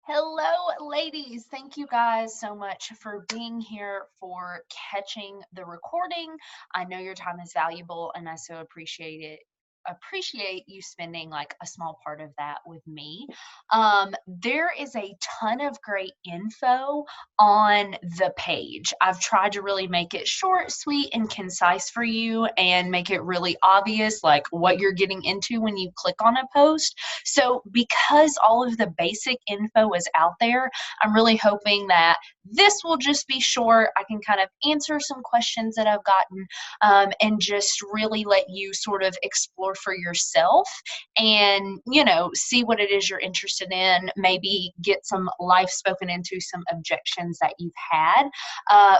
Hello, ladies. Thank you guys so much for being here, for catching the recording. I know your time is valuable and I so appreciate it. Appreciate you spending like a small part of that with me. There is a ton of great info on the page. I've tried to really make it short, sweet, and concise for you and make it really obvious, like what you're getting into when you click on a post. So, because all of the basic info is out there, I'm really hoping that this will just be short. I can kind of answer some questions that I've gotten and just really let you sort of explore for yourself and, see what it is you're interested in, maybe get some life spoken into some objections that you've had.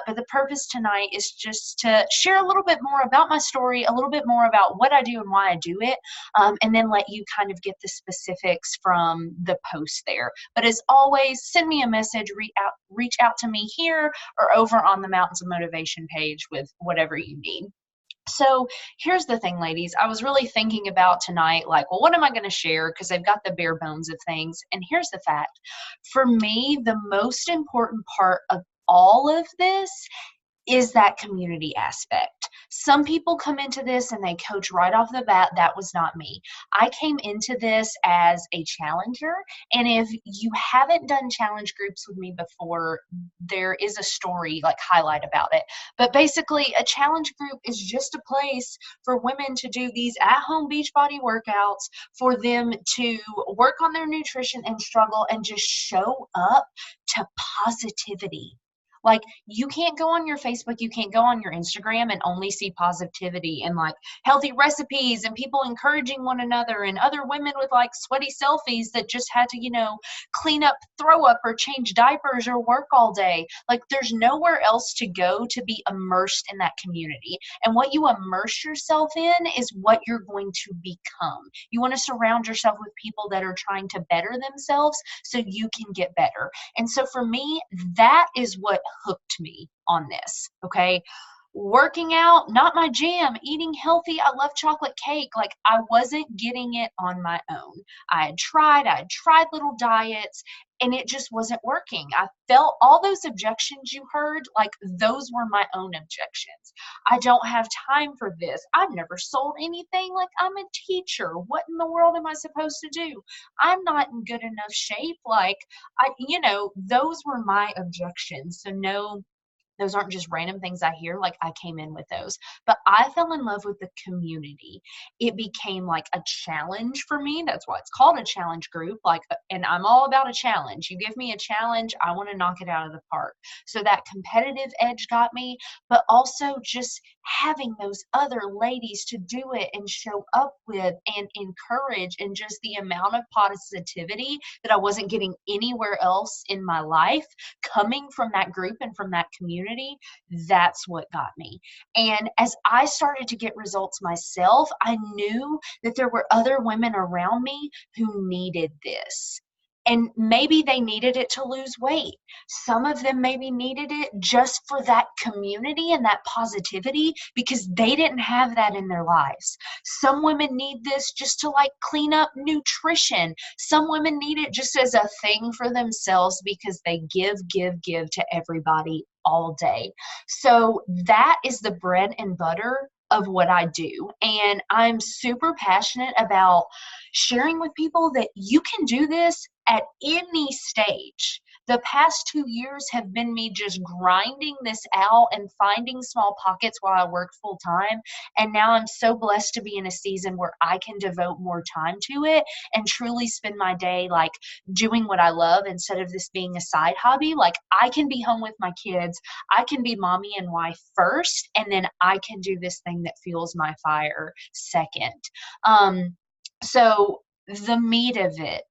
But the purpose tonight is just to share a little bit more about my story, a little bit more about what I do and why I do it, and then let you kind of get the specifics from the post there. But as always, send me a message, reach out to me here or over on the Mountains of Motivation page with whatever you need. So here's the thing, ladies. I was really thinking about tonight, like, well, what am I going to share? Because they've got the bare bones of things. And here's the fact. For me, the most important part of all of this is that community aspect. Some people come into this and they coach right off the bat. That was not me. I came into this as a challenger. And if you haven't done challenge groups with me before, there is a story like highlight about it. But basically, a challenge group is just a place for women to do these at-home Beachbody workouts, for them to work on their nutrition and struggle and just show up to positivity. Like, you can't go on your Facebook, you can't go on your Instagram and only see positivity and like healthy recipes and people encouraging one another and other women with like sweaty selfies that just had to, clean up, throw up, or change diapers or work all day. Like, there's nowhere else to go to be immersed in that community. And what you immerse yourself in is what you're going to become. You want to surround yourself with people that are trying to better themselves so you can get better. And so for me, that is what hooked me on this. Okay. Working out, not my jam. Eating healthy, I love chocolate cake. Like, I wasn't getting it on my own. I had tried little diets, and it just wasn't working. I felt all those objections you heard, like those were my own objections. I don't have time for this. I've never sold anything. Like, I'm a teacher. What in the world am I supposed to do? I'm not in good enough shape. Like, those were my objections. So no, those aren't just random things I hear. Like, I came in with those. But I fell in love with the community. It became like a challenge for me. That's why it's called a challenge group. Like, and I'm all about a challenge. You give me a challenge, I want to knock it out of the park. So that competitive edge got me, but also just having those other ladies to do it and show up with and encourage, and just the amount of positivity that I wasn't getting anywhere else in my life coming from that group and from that community, that's what got me. And as I started to get results myself, I knew that there were other women around me who needed this. And maybe they needed it to lose weight. Some of them maybe needed it just for that community and that positivity because they didn't have that in their lives. Some women need this just to like clean up nutrition. Some women need it just as a thing for themselves because they give to everybody all day. So that is the bread and butter of what I do. And I'm super passionate about sharing with people that you can do this at any stage. The past 2 years have been me just grinding this out and finding small pockets while I work full time. And now I'm so blessed to be in a season where I can devote more time to it and truly spend my day like doing what I love instead of this being a side hobby. Like, I can be home with my kids, I can be mommy and wife first, and then I can do this thing that fuels my fire second. So the meat of it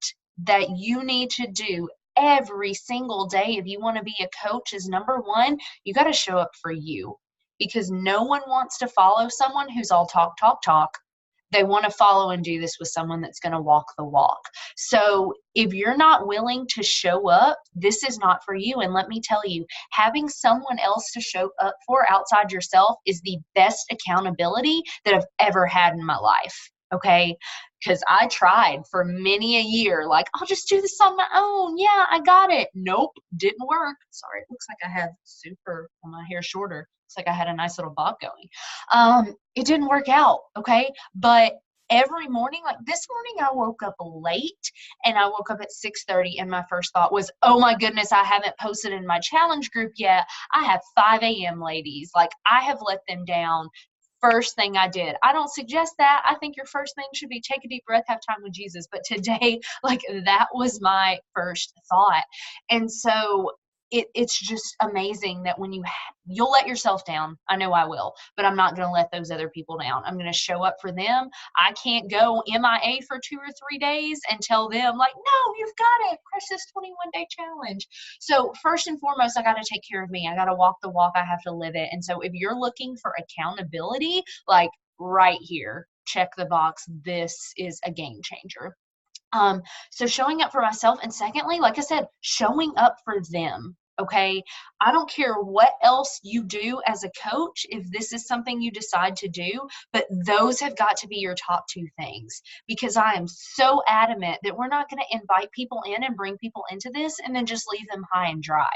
that you need to do every single day if you want to be a coach is, number one, you got to show up for you, because no one wants to follow someone who's all talk, talk, talk. They want to follow and do this with someone that's going to walk the walk. So if you're not willing to show up, this is not for you. And let me tell you, having someone else to show up for outside yourself is the best accountability that I've ever had in my life. Okay. Because I tried for many a year, like, I'll just do this on my own. Yeah, I got it. Nope, didn't work. Sorry, it looks like I have super, well, my hair shorter. Looks like I had a nice little bob going. It didn't work out. Okay. But every morning, like this morning, I woke up late and I woke up at 6:30, and my first thought was, oh my goodness, I haven't posted in my challenge group yet. I have 5 a.m. ladies. Like, I have let them down. First thing I did. I don't suggest that. I think your first thing should be take a deep breath, have time with Jesus. But today, like, that was my first thought. And so it's just amazing that when you'll let yourself down. I know I will, but I'm not going to let those other people down. I'm going to show up for them. I can't go MIA for 2 or 3 days and tell them, like, no, you've got it. Crush this 21-day challenge. So first and foremost, I got to take care of me. I got to walk the walk. I have to live it. And so if you're looking for accountability, like, right here, check the box. This is a game changer. So showing up for myself, and secondly, like I said, showing up for them. Okay. I don't care what else you do as a coach, if this is something you decide to do, but those have got to be your top two things, because I am so adamant that we're not going to invite people in and bring people into this and then just leave them high and dry.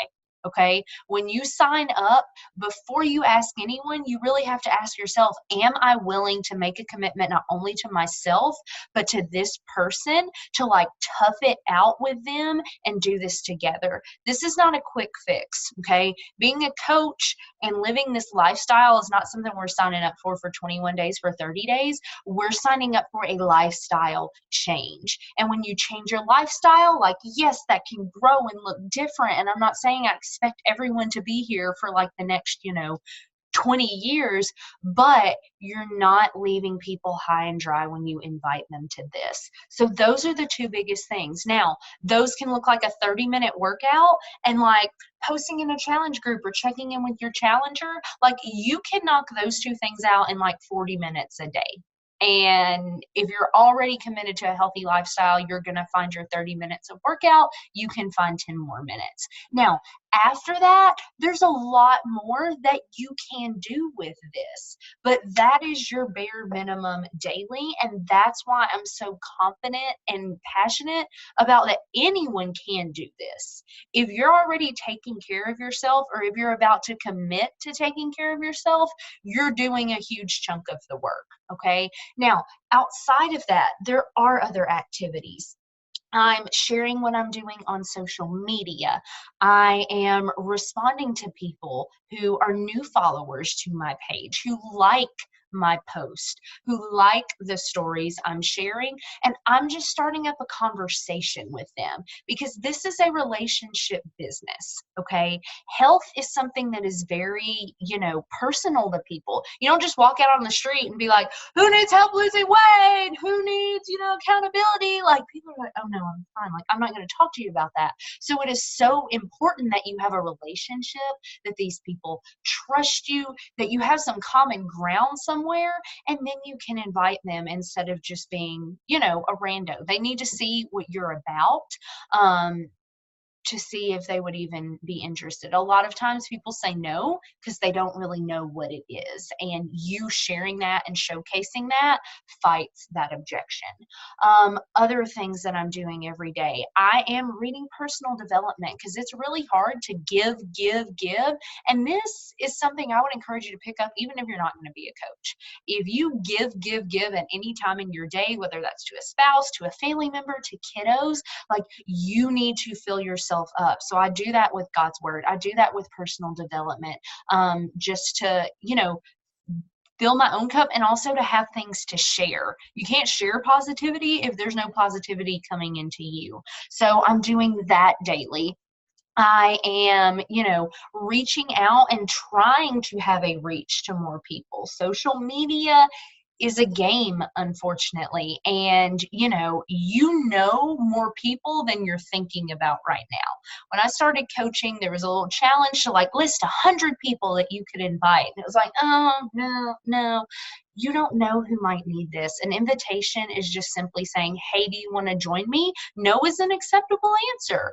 Okay. When you sign up, before you ask anyone, you really have to ask yourself, am I willing to make a commitment not only to myself, but to this person, to like tough it out with them and do this together? This is not a quick fix. Okay. Being a coach and living this lifestyle is not something we're signing up for 21 days, for 30 days. We're signing up for a lifestyle change. And when you change your lifestyle, like, yes, that can grow and look different. And I'm not saying I expect everyone to be here for like the next, 20 years, but you're not leaving people high and dry when you invite them to this. So those are the two biggest things. Now, those can look like a 30-minute workout, and like posting in a challenge group or checking in with your challenger. Like, you can knock those two things out in like 40 minutes a day. And if you're already committed to a healthy lifestyle, you're going to find your 30 minutes of workout. You can find 10 more minutes. Now, after that, there's a lot more that you can do with this, but that is your bare minimum daily. And that's why I'm so confident and passionate about that anyone can do this. If you're already taking care of yourself, or if you're about to commit to taking care of yourself, you're doing a huge chunk of the work. Okay. Now, outside of that, there are other activities. I'm sharing what I'm doing on social media. I am responding to people who are new followers to my page, who like my post, who like the stories I'm sharing, and I'm just starting up a conversation with them, because this is a relationship business. Okay. Health is something that is very, personal to people. You don't just walk out on the street and be like, who needs help losing weight? Who needs, accountability? Like, people are like, oh no, I'm fine. Like, I'm not going to talk to you about that. So it is so important that you have a relationship, that these people trust you, that you have some common ground somewhere, and then you can invite them instead of just being, a rando. They need to see what you're about. To see if they would even be interested. A lot of times people say no because they don't really know what it is. And you sharing that and showcasing that fights that objection. Other things that I'm doing every day, I am reading personal development, because it's really hard to give. And this is something I would encourage you to pick up, even if you're not going to be a coach. If you give at any time in your day, whether that's to a spouse, to a family member, to kiddos, like, you need to fill yourself up. So I do that with God's word. I do that with personal development, just to, fill my own cup, and also to have things to share. You can't share positivity if there's no positivity coming into you. So I'm doing that daily. I am, reaching out and trying to have a reach to more people. Social media is a game, unfortunately. And, more people than you're thinking about right now. When I started coaching, there was a little challenge to like list 100 people that you could invite. And it was like, oh, no. You don't know who might need this. An invitation is just simply saying, hey, do you want to join me? No is an acceptable answer.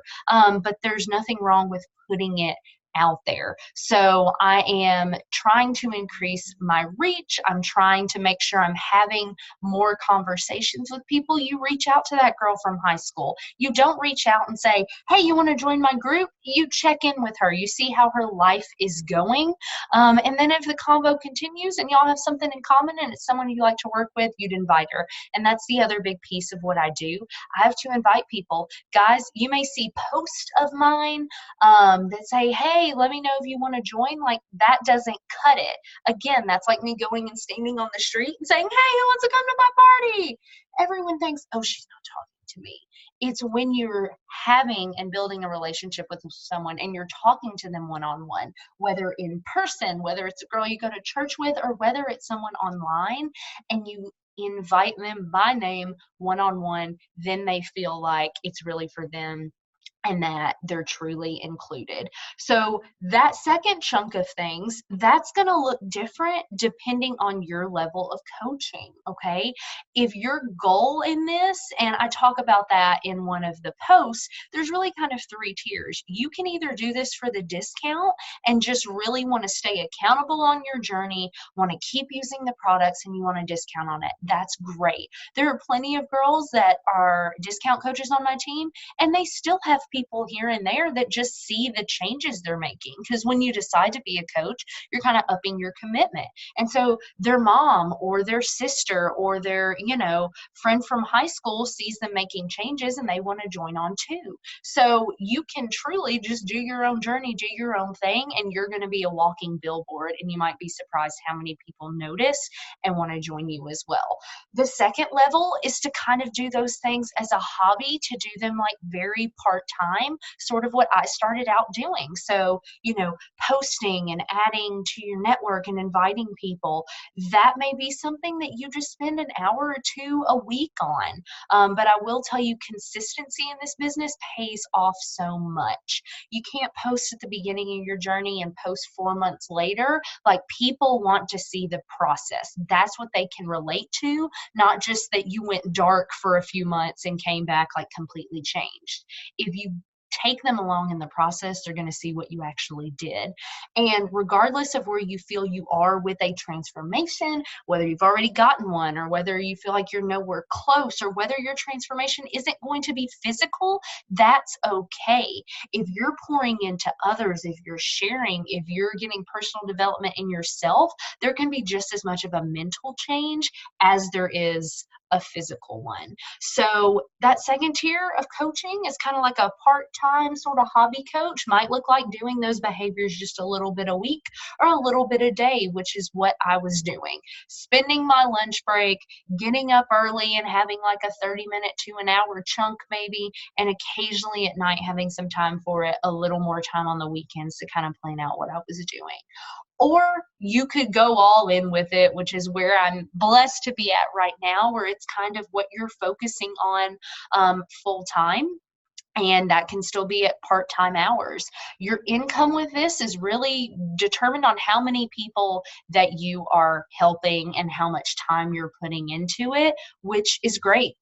But there's nothing wrong with putting it out there. So I am trying to increase my reach. I'm trying to make sure I'm having more conversations with people. You reach out to that girl from high school. You don't reach out and say, hey, you want to join my group? You check in with her. You see how her life is going. And then if the convo continues and y'all have something in common and it's someone you like to work with, you'd invite her. And that's the other big piece of what I do. I have to invite people. Guys, you may see posts of mine that say, hey, let me know if you want to join. Like, that doesn't cut it. Again, that's like me going and standing on the street and saying, hey, who wants to come to my party? Everyone thinks, oh, she's not talking to me. It's when you're having and building a relationship with someone and you're talking to them one-on-one, whether in person, whether it's a girl you go to church with, or whether it's someone online, and you invite them by name one-on-one, then they feel like it's really for them and that they're truly included. So that second chunk of things, that's going to look different depending on your level of coaching, okay? If your goal in this, and I talk about that in one of the posts, there's really kind of three tiers. You can either do this for the discount and just really want to stay accountable on your journey, want to keep using the products, and you want a discount on it. That's great. There are plenty of girls that are discount coaches on my team, and they still have people here and there that just see the changes they're making. Because when you decide to be a coach, you're kind of upping your commitment. And so their mom or their sister or their, friend from high school sees them making changes and they want to join on too. So you can truly just do your own journey, do your own thing, and you're going to be a walking billboard, and you might be surprised how many people notice and want to join you as well. The second level is to kind of do those things as a hobby, to do them like very part-time, sort of what I started out doing. So, posting and adding to your network and inviting people, that may be something that you just spend an hour or two a week on. But I will tell you, consistency in this business pays off so much. You can't post at the beginning of your journey and post 4 months later. Like, people want to see the process. That's what they can relate to, not just that you went dark for a few months and came back like completely changed. If you take them along in the process, they're going to see what you actually did. And regardless of where you feel you are with a transformation, whether you've already gotten one or whether you feel like you're nowhere close or whether your transformation isn't going to be physical, that's okay. If you're pouring into others, if you're sharing, if you're getting personal development in yourself, there can be just as much of a mental change as there is a physical one. So that second tier of coaching is kind of like a part-time sort of hobby coach. Might look like doing those behaviors just a little bit a week or a little bit a day, which is what I was doing. Spending my lunch break, getting up early and having like a 30-minute to an hour chunk maybe, and occasionally at night having some time for it, a little more time on the weekends to kind of plan out what I was doing. Or you could go all in with it, which is where I'm blessed to be at right now, where it's kind of what you're focusing on full time. And that can still be at part-time hours. Your income with this is really determined on how many people that you are helping and how much time you're putting into it, which is great.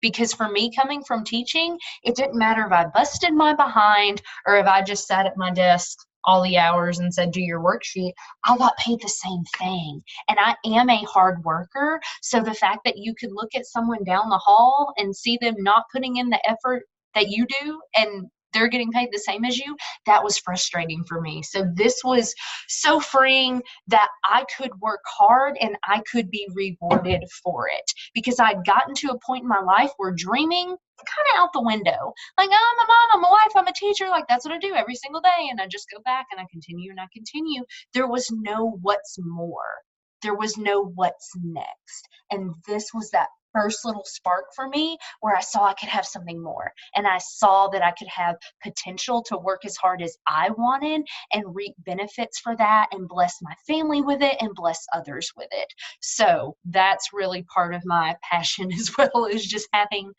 Because for me, coming from teaching, it didn't matter if I busted my behind or if I just sat at my desk all the hours and said, do your worksheet. I got paid the same thing. And I am a hard worker. So the fact that you could look at someone down the hall and see them not putting in the effort that you do and they're getting paid the same as you, that was frustrating for me. So this was so freeing that I could work hard and I could be rewarded for it, because I'd gotten to a point in my life where dreaming kind of out the window. Like, oh, I'm a mom, I'm a wife, I'm a teacher. Like, that's what I do every single day. And I just go back and I continue and I continue. There was no what's more. There was no what's next. And this was that first little spark for me where I saw I could have something more. And I saw that I could have potential to work as hard as I wanted and reap benefits for that and bless my family with it and bless others with it. So that's really part of my passion as well, is just having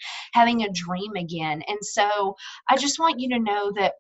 a dream again. And so I just want you to know that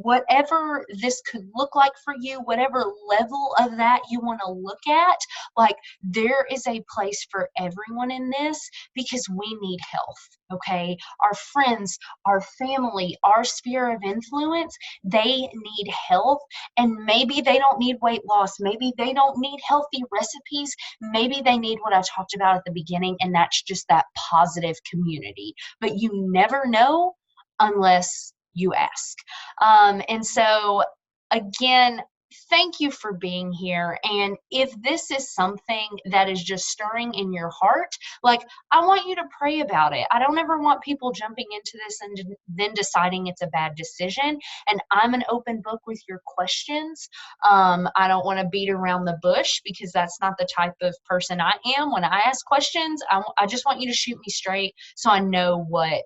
whatever this could look like for you, whatever level of that you want to look at, like there is a place for everyone in this because we need health. Okay. Our friends, our family, our sphere of influence, they need health. And maybe they don't need weight loss. Maybe they don't need healthy recipes. Maybe they need what I talked about at the beginning, and that's just that positive community. But you never know unless you ask. And so, again, thank you for being here. And if this is something that is just stirring in your heart, like I want you to pray about it. I don't ever want people jumping into this and then deciding it's a bad decision. And I'm an open book with your questions. I don't want to beat around the bush because that's not the type of person I am. When I ask questions, I just want you to shoot me straight so I know what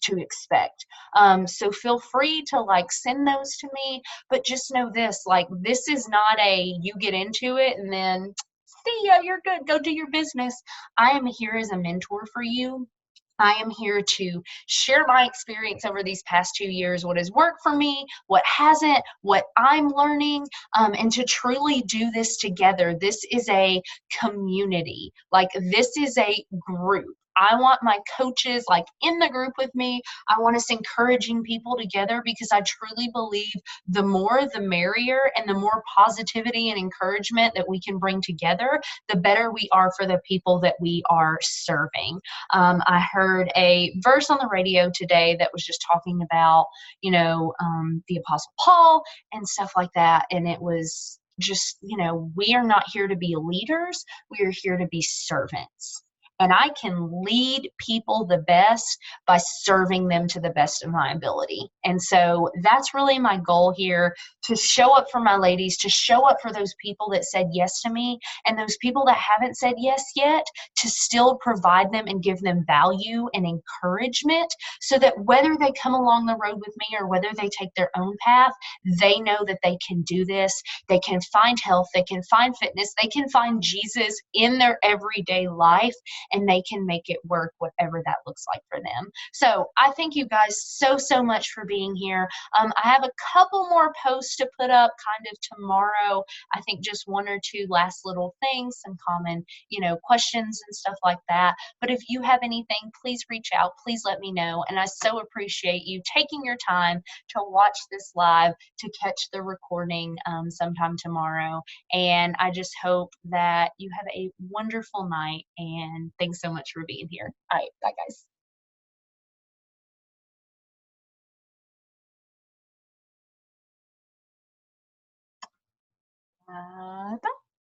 to expect. So feel free to like send those to me, but just know this, like this is not a you get into it and then see ya, you're good, go do your business. I am here as a mentor for you. I am here to share my experience over these past 2 years, what has worked for me, what hasn't, what I'm learning, and to truly do this together. This is a community. Like this is a group. I want my coaches like in the group with me. I want us encouraging people together because I truly believe the more the merrier, and the more positivity and encouragement that we can bring together, the better we are for the people that we are serving. I heard a verse on the radio today that was just talking about, the Apostle Paul and stuff like that. And it was just, we are not here to be leaders, we are here to be servants. And I can lead people the best by serving them to the best of my ability. And so that's really my goal here, to show up for my ladies, to show up for those people that said yes to me, and those people that haven't said yes yet, to still provide them and give them value and encouragement so that whether they come along the road with me or whether they take their own path, they know that they can do this. They can find health, they can find fitness, they can find Jesus in their everyday life, and they can make it work, whatever that looks like for them. So I thank you guys so much for being here. I have a couple more posts to put up kind of tomorrow. I think just one or two last little things, some common, questions and stuff like that. But if you have anything, please reach out. Please let me know. And I so appreciate you taking your time to watch this live, to catch the recording sometime tomorrow. And I just hope that you have a wonderful night. And thanks so much for being here. All right. Bye, guys. Bye.